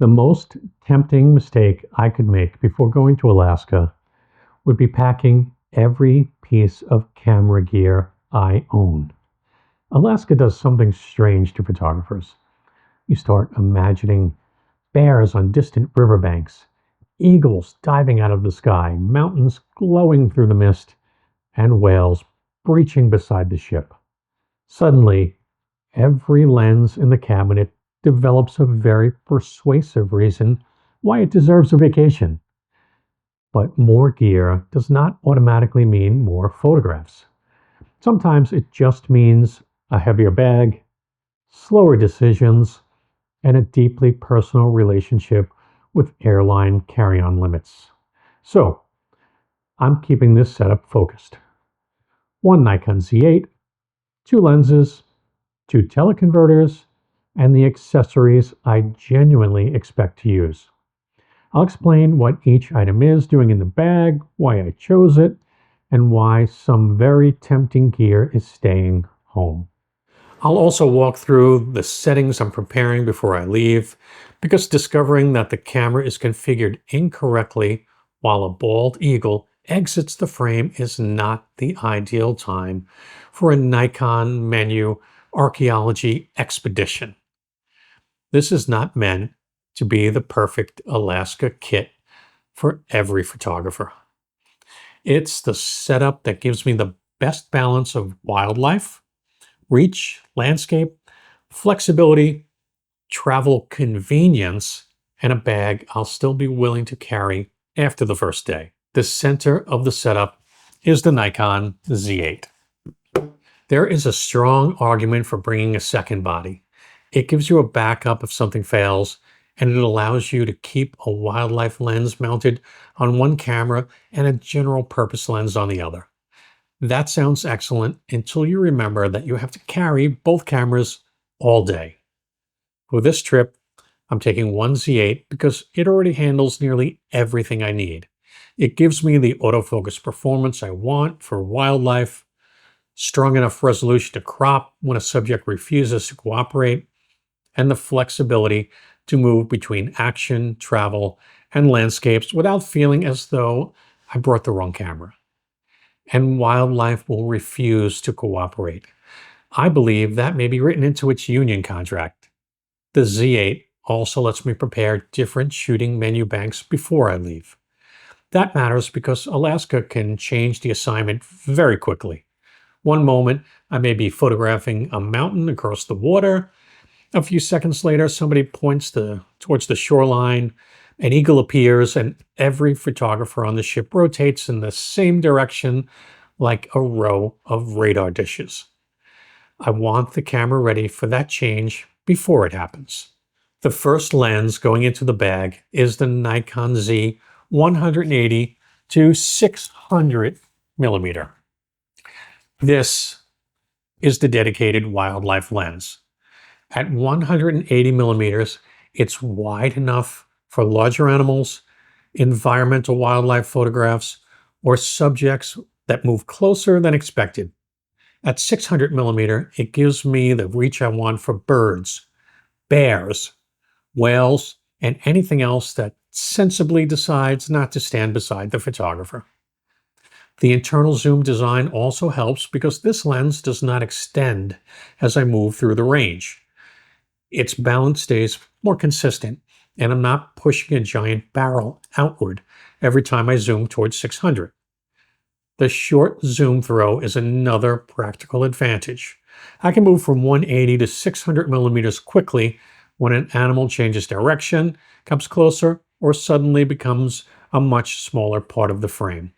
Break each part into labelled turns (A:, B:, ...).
A: The most tempting mistake I could make before going to Alaska would be packing every piece of camera gear I own. Alaska does something strange to photographers. You start imagining bears on distant riverbanks, eagles diving out of the sky, mountains glowing through the mist, and whales breaching beside the ship. Suddenly, every lens in the cabinet develops a very persuasive reason why it deserves a vacation. But more gear does not automatically mean more photographs. Sometimes it just means a heavier bag, slower decisions, and a deeply personal relationship with airline carry-on limits. So, I'm keeping this setup focused. One Nikon Z8, two lenses, two teleconverters, and the accessories I genuinely expect to use. I'll explain what each item is doing in the bag, why I chose it, and why some very tempting gear is staying home. I'll also walk through the settings I'm preparing before I leave, because discovering that the camera is configured incorrectly while a bald eagle exits the frame is not the ideal time for a Nikon menu archaeology expedition. This is not meant to be the perfect Alaska kit for every photographer. It's the setup that gives me the best balance of wildlife, reach, landscape, flexibility, travel convenience, and a bag I'll still be willing to carry after the first day. The center of the setup is the Nikon Z8. There is a strong argument for bringing a second body. It gives you a backup if something fails, and it allows you to keep a wildlife lens mounted on one camera and a general purpose lens on the other. That sounds excellent until you remember that you have to carry both cameras all day. For this trip, I'm taking one Z8 because it already handles nearly everything I need. It gives me the autofocus performance I want for wildlife, strong enough resolution to crop when a subject refuses to cooperate, and the flexibility to move between action, travel, and landscapes without feeling as though I brought the wrong camera. And wildlife will refuse to cooperate. I believe that may be written into its union contract. The Z8 also lets me prepare different shooting menu banks before I leave. That matters because Alaska can change the assignment very quickly. One moment, I may be photographing a mountain across the water. A few seconds later, somebody points towards the shoreline, an eagle appears, and every photographer on the ship rotates in the same direction like a row of radar dishes. I want the camera ready for that change before it happens. The first lens going into the bag is the Nikon Z 180 to 600 millimeter. This is the dedicated wildlife lens. At 180 millimeters, it's wide enough for larger animals, environmental wildlife photographs, or subjects that move closer than expected. At 600 millimeter, it gives me the reach I want for birds, bears, whales, and anything else that sensibly decides not to stand beside the photographer. The internal zoom design also helps because this lens does not extend as I move through the range. Its balance stays more consistent, and I'm not pushing a giant barrel outward every time I zoom towards 600. The short zoom throw is another practical advantage. I can move from 180 to 600 millimeters quickly when an animal changes direction, comes closer, or suddenly becomes a much smaller part of the frame.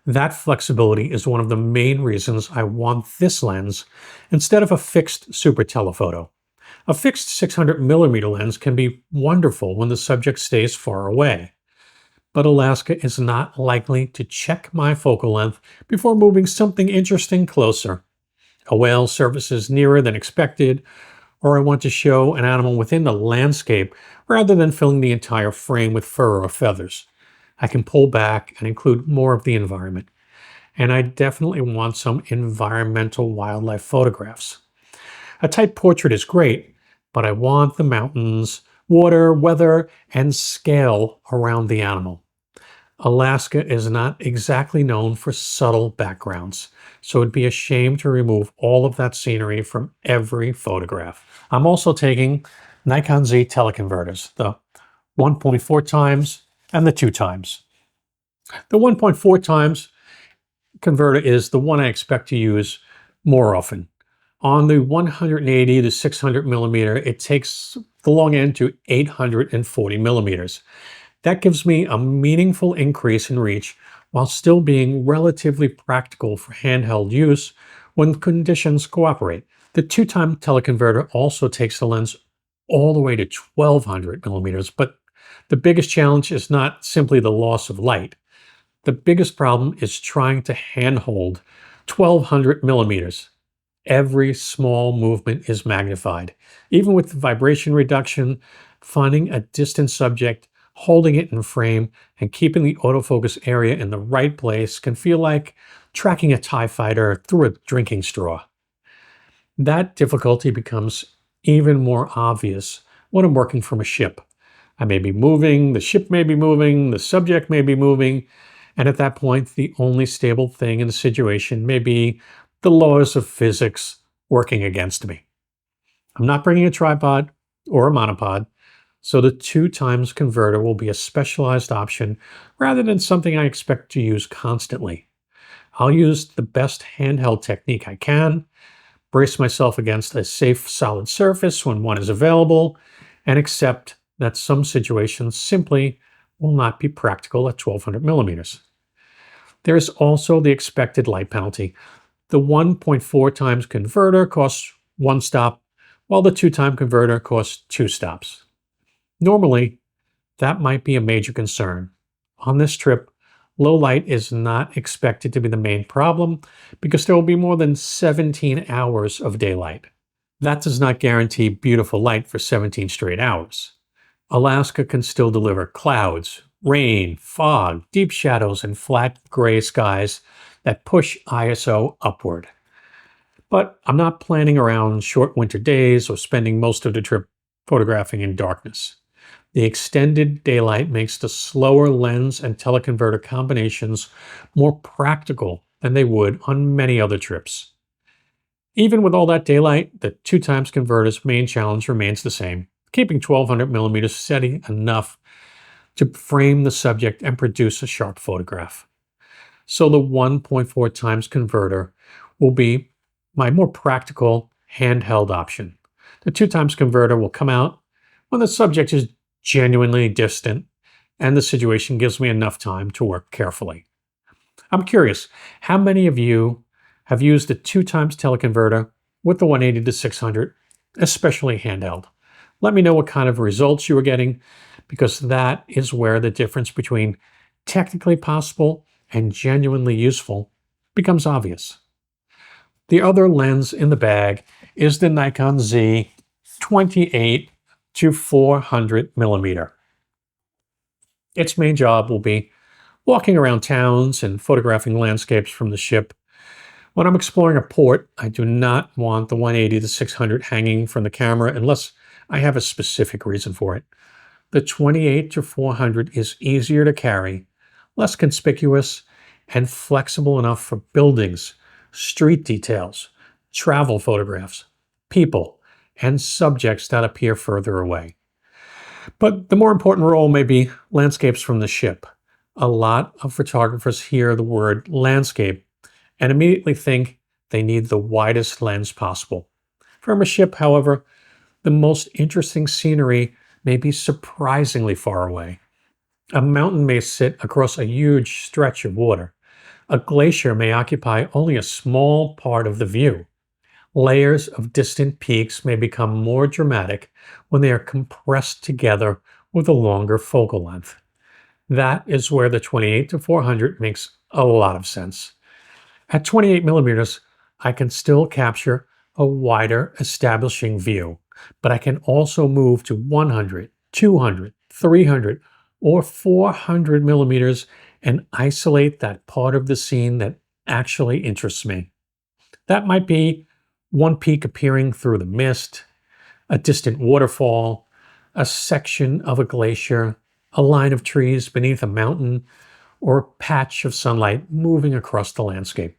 A: That flexibility is one of the main reasons I want this lens instead of a fixed super telephoto. A fixed 600 millimeter lens can be wonderful when the subject stays far away. But Alaska is not likely to check my focal length before moving something interesting closer. A whale surfaces nearer than expected, or I want to show an animal within the landscape rather than filling the entire frame with fur or feathers. I can pull back and include more of the environment. And I definitely want some environmental wildlife photographs. A tight portrait is great, but I want the mountains water, weather, and scale around the animal. Alaska is not exactly known for subtle backgrounds, so it'd be a shame to remove all of that scenery from every photograph. I'm also taking Nikon Z teleconverters, the 1.4 times and the 2 times. The 1.4 times converter is the one I expect to use more often. On the 180 to 600 millimeter, it takes the long end to 840 millimeters. That gives me a meaningful increase in reach while still being relatively practical for handheld use when conditions cooperate. The 2-time teleconverter also takes the lens all the way to 1200 millimeters, but the biggest challenge is not simply the loss of light. The biggest problem is trying to handhold 1200 millimeters. Every small movement is magnified. Even with vibration reduction, finding a distant subject, holding it in frame, and keeping the autofocus area in the right place can feel like tracking a TIE fighter through a drinking straw. That difficulty becomes even more obvious when I'm working from a ship. I may be moving, the ship may be moving, the subject may be moving, and at that point, the only stable thing in the situation may be the laws of physics working against me. I'm not bringing a tripod or a monopod, so the 2 times converter will be a specialized option rather than something I expect to use constantly. I'll use the best handheld technique I can, brace myself against a safe, solid surface when one is available, and accept that some situations simply will not be practical at 1200 millimeters. There is also the expected light penalty. The 1.4 times converter costs 1 stop, while the 2-time converter costs 2 stops. Normally, that might be a major concern. On this trip, low light is not expected to be the main problem because there will be more than 17 hours of daylight. That does not guarantee beautiful light for 17 straight hours. Alaska can still deliver clouds, rain, fog, deep shadows, and flat gray skies that push ISO upward. But I'm not planning around short winter days or spending most of the trip photographing in darkness. The extended daylight makes the slower lens and teleconverter combinations more practical than they would on many other trips. Even with all that daylight, the 2 times converter's main challenge remains the same, keeping 1200 millimeters steady enough to frame the subject and produce a sharp photograph. So the 1.4 times converter will be my more practical handheld option. The 2 times converter will come out when the subject is genuinely distant and the situation gives me enough time to work carefully. I'm curious, how many of you have used the 2 times teleconverter with the 180 to 600, especially handheld? Let me know what kind of results you are getting, because that is where the difference between technically possible and genuinely useful becomes obvious. The other lens in the bag is the Nikon Z 28 to 400 millimeter. Its main job will be walking around towns and photographing landscapes from the ship. When I'm exploring a port, I do not want the 180 to 600 hanging from the camera unless I have a specific reason for it. The 28 to 400 is easier to carry, less conspicuous, and flexible enough for buildings, street details, travel photographs, people, and subjects that appear further away. But the more important role may be landscapes from the ship. A lot of photographers hear the word landscape and immediately think they need the widest lens possible. From a ship, however, the most interesting scenery may be surprisingly far away. A mountain may sit across a huge stretch of water. A glacier may occupy only a small part of the view. Layers of distant peaks may become more dramatic when they are compressed together with a longer focal length. That is where the 28 to 400 makes a lot of sense. At 28 millimeters, I can still capture a wider establishing view, but I can also move to 100, 200, 300, or 400 millimeters and isolate that part of the scene that actually interests me. That might be one peak appearing through the mist, a distant waterfall, a section of a glacier, a line of trees beneath a mountain, or a patch of sunlight moving across the landscape.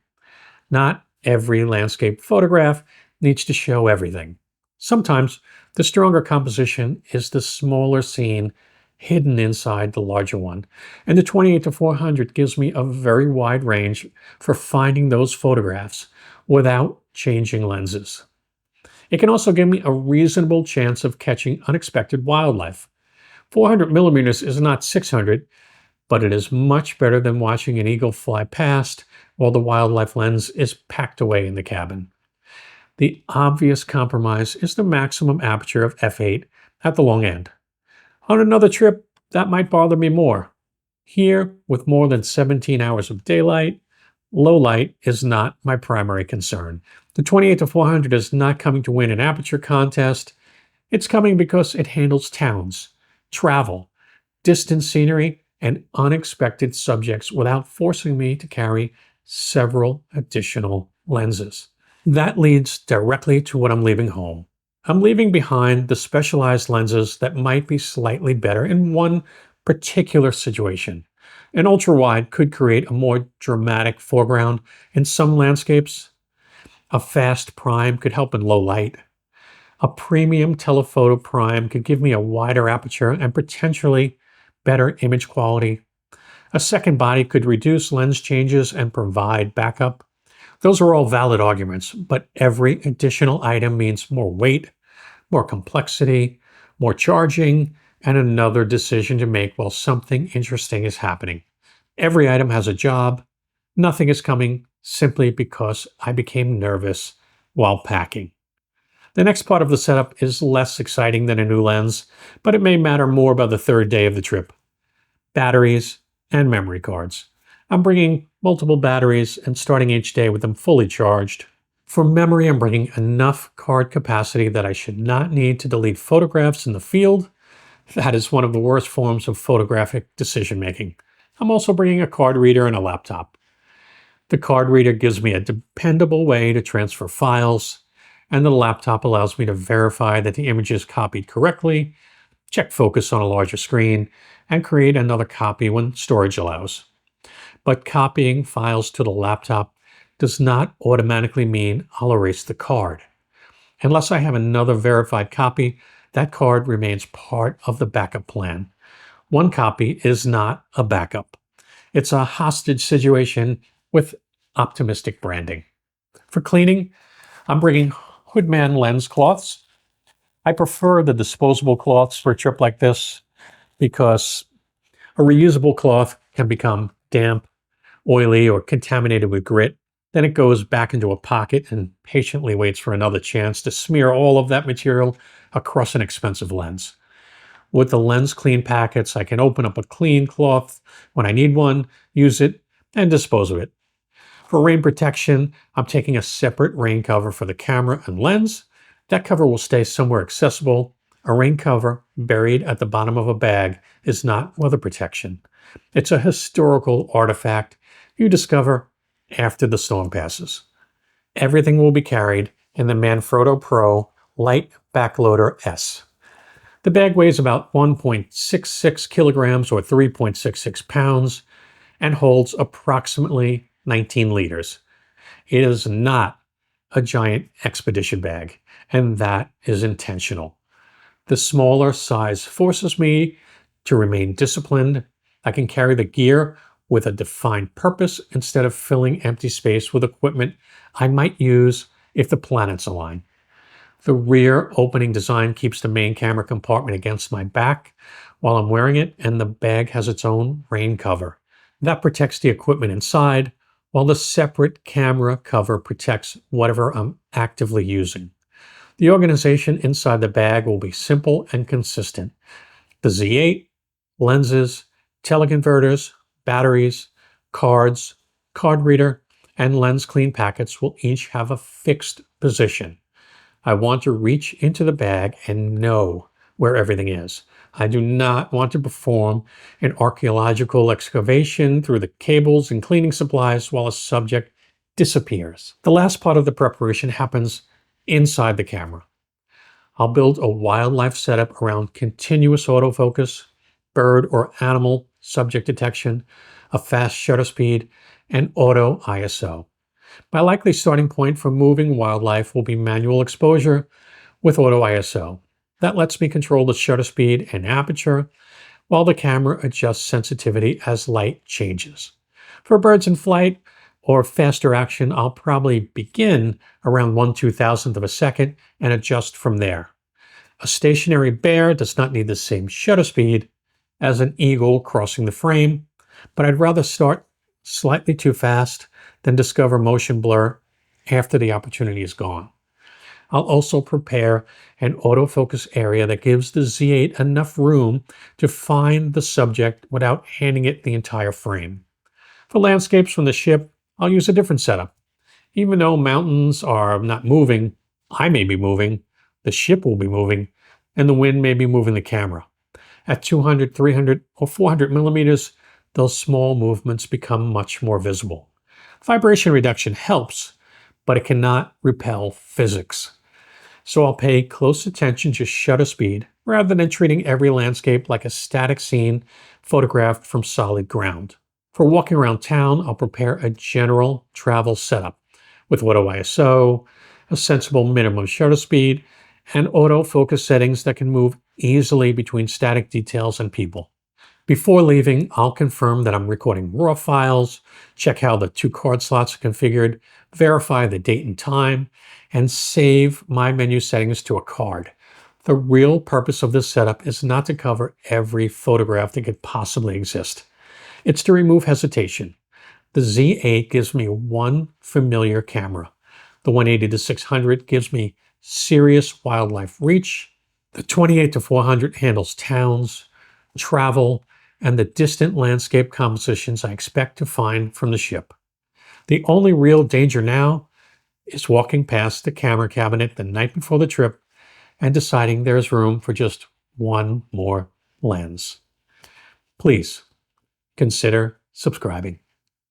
A: Not every landscape photograph needs to show everything. Sometimes the stronger composition is the smaller scene hidden inside the larger one. And the 28-400 gives me a very wide range for finding those photographs without changing lenses. It can also give me a reasonable chance of catching unexpected wildlife. 400 millimeters is not 600, but it is much better than watching an eagle fly past while the wildlife lens is packed away in the cabin. The obvious compromise is the maximum aperture of f8 at the long end. On another trip, that might bother me more. Here, with more than 17 hours of daylight, low light is not my primary concern. The 28-400 is not coming to win an aperture contest. It's coming because it handles towns, travel, distant scenery, and unexpected subjects without forcing me to carry several additional lenses. That leads directly to what I'm leaving home. I'm leaving behind the specialized lenses that might be slightly better in one particular situation. An ultra-wide could create a more dramatic foreground in some landscapes. A fast prime could help in low light. A premium telephoto prime could give me a wider aperture and potentially better image quality. A second body could reduce lens changes and provide backup. Those are all valid arguments, but every additional item means more weight, more complexity, more charging, and another decision to make while something interesting is happening. Every item has a job. Nothing is coming simply because I became nervous while packing. The next part of the setup is less exciting than a new lens, but it may matter more by the third day of the trip. Batteries and memory cards. I'm bringing multiple batteries and starting each day with them fully charged. For memory, I'm bringing enough card capacity that I should not need to delete photographs in the field. That is one of the worst forms of photographic decision making. I'm also bringing a card reader and a laptop. The card reader gives me a dependable way to transfer files, and the laptop allows me to verify that the image is copied correctly, check focus on a larger screen, and create another copy when storage allows. But copying files to the laptop does not automatically mean I'll erase the card. Unless I have another verified copy, that card remains part of the backup plan. One copy is not a backup. It's a hostage situation with optimistic branding. For cleaning, I'm bringing Hoodman lens cloths. I prefer the disposable cloths for a trip like this because a reusable cloth can become damp, oily, or contaminated with grit. Then it goes back into a pocket and patiently waits for another chance to smear all of that material across an expensive lens. With the lens clean packets, I can open up a clean cloth when I need one, use it, and dispose of it. For rain protection, I'm taking a separate rain cover for the camera and lens. That cover will stay somewhere accessible. A rain cover buried at the bottom of a bag is not weather protection. It's a historical artifact you discover after the storm passes. Everything will be carried in the Manfrotto Pro Light Backloader S. The bag weighs about 1.66 kilograms or 3.66 pounds and holds approximately 19 liters. It is not a giant expedition bag, and that is intentional. The smaller size forces me to remain disciplined. I can carry the gear with a defined purpose instead of filling empty space with equipment I might use if the planets align. The rear opening design keeps the main camera compartment against my back while I'm wearing it, and the bag has its own rain cover. That protects the equipment inside, while the separate camera cover protects whatever I'm actively using. The organization inside the bag will be simple and consistent. The Z8, lenses, teleconverters, batteries, cards, card reader, and lens clean packets will each have a fixed position. I want to reach into the bag and know where everything is. I do not want to perform an archaeological excavation through the cables and cleaning supplies while a subject disappears. The last part of the preparation happens inside the camera. I'll build a wildlife setup around continuous autofocus, bird or animal subject detection, a fast shutter speed, and auto ISO. My likely starting point for moving wildlife will be manual exposure with auto ISO. That lets me control the shutter speed and aperture while the camera adjusts sensitivity as light changes. For birds in flight or faster action, I'll probably begin around 1/2000th of a second and adjust from there. A stationary bear does not need the same shutter speed as an eagle crossing the frame, but I'd rather start slightly too fast than discover motion blur after the opportunity is gone. I'll also prepare an autofocus area that gives the Z8 enough room to find the subject without handing it the entire frame. For landscapes from the ship, I'll use a different setup. Even though mountains are not moving, I may be moving, the ship will be moving, and the wind may be moving the camera. At 200, 300, or 400 millimeters, those small movements become much more visible. Vibration reduction helps, but it cannot repel physics. So I'll pay close attention to shutter speed rather than treating every landscape like a static scene photographed from solid ground. For walking around town, I'll prepare a general travel setup with auto ISO, a sensible minimum shutter speed, and autofocus settings that can move easily between static details and people. Before leaving, I'll confirm that I'm recording RAW files, check how the 2 card slots are configured, verify the date and time, and save my menu settings to a card. The real purpose of this setup is not to cover every photograph that could possibly exist. It's to remove hesitation. The Z8 gives me one familiar camera. The 180-600 gives me serious wildlife reach. The 28-400 handles towns, travel, and the distant landscape compositions I expect to find from the ship. The only real danger now is walking past the camera cabinet the night before the trip and deciding there's room for just one more lens. Please consider subscribing.